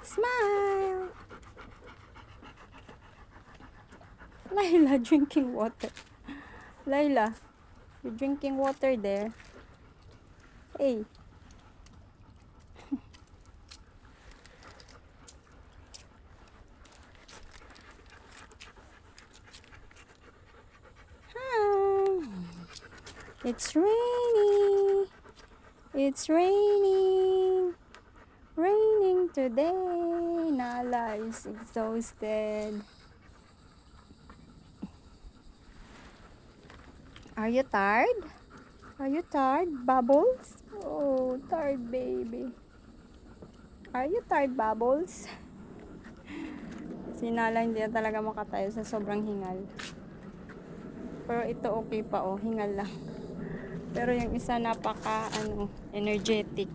Smile! Layla drinking water. Layla, you're drinking water there. Hey. Hi. It's raining. It's raining. Raining today. Nala is exhausted. Are you tired? Are you tired, Bubbles? Oh, tired baby. Are you tired, Bubbles? Si Nala hindi na talaga makatayo sa sobrang hingal. Pero ito okay pa, oh, hingal lang. Pero yung isa napaka energetic.